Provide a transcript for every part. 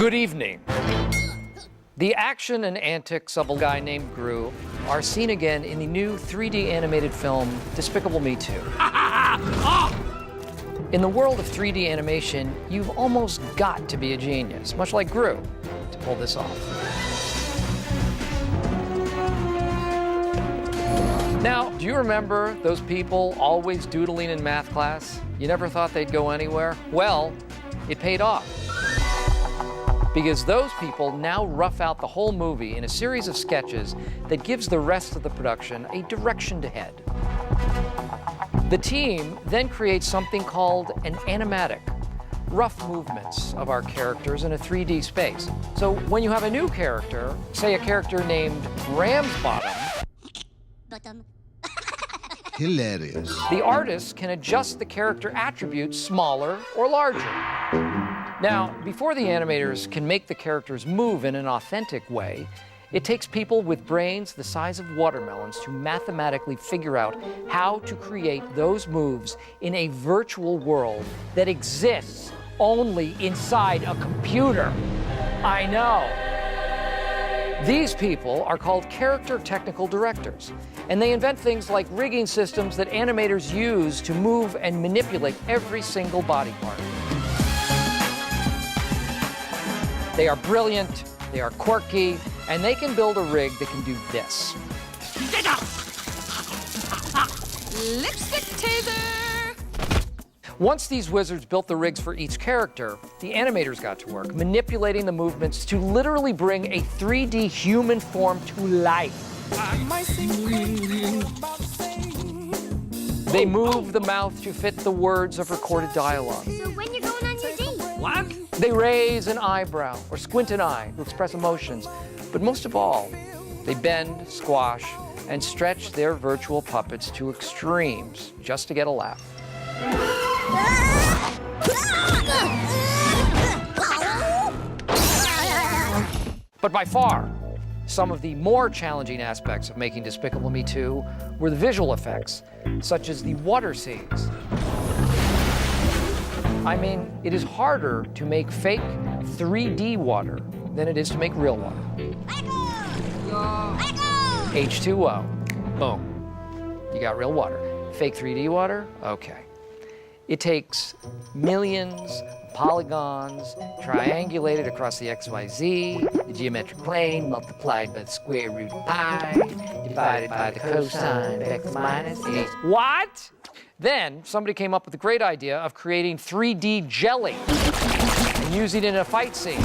Good evening. The action and antics of a guy named Gru are seen again in the new 3D animated film, Despicable Me 2. In the world of 3D animation, you've almost got to be a genius, much like Gru, to pull this off. Now, do you remember those people always doodling in math class? You never thought they'd go anywhere? Well, it paid off. Because those people now rough out the whole movie in a series of sketches that gives the rest of the production a direction to head. The team then creates something called an animatic, rough movements of our characters in a 3D space. So when you have a new character, say a character named Ramsbottom, Hilarious. the artist can adjust the character attributes smaller or larger. Now, before the animators can make the characters move in an authentic way, it takes people with brains the size of watermelons to mathematically figure out how to create those moves in a virtual world that exists only inside a computer. I know. These people are called character technical directors, and they invent things like rigging systems that animators use to move and manipulate every single body part. They are brilliant, they are quirky, and they can build a rig that can do this. Lipstick taser! Once these wizards built the rigs for each character, the animators got to work manipulating the movements to literally bring a 3D human form to life. They move the mouth to fit the words of recorded dialogue. So when you're going on your date? What? They raise an eyebrow or squint an eye to express emotions. But most of all, they bend, squash, and stretch their virtual puppets to extremes just to get a laugh. But by far, some of the more challenging aspects of making Despicable Me 2 were the visual effects, such as the water scenes. I mean, it is harder to make fake 3D water than it is to make real water. H2O. Boom. You got real water. Fake 3D water? Okay. It takes millions of polygons, triangulated across the XYZ, the geometric plane, multiplied by the square root of pi, divided by the cosine of x minus h. What? Then somebody came up with the great idea of creating 3D jelly and using it in a fight scene.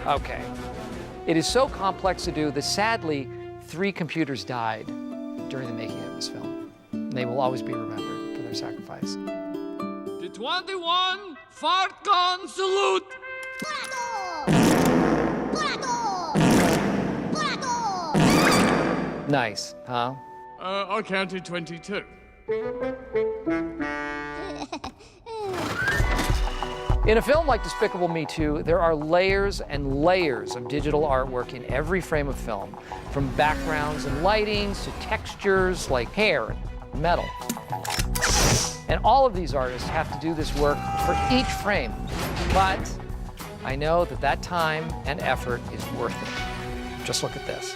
Okay. It is so complex to do that sadly, 3 computers died during the making of this film. And they will always be remembered for their sacrifice. The 21 fart gun salute! Nice, huh? I counted 22. In a film like Despicable Me 2, there are layers and layers of digital artwork in every frame of film, from backgrounds and lightings to textures like hair and metal. And all of these artists have to do this work for each frame. But I know that that time and effort is worth it. Just look at this.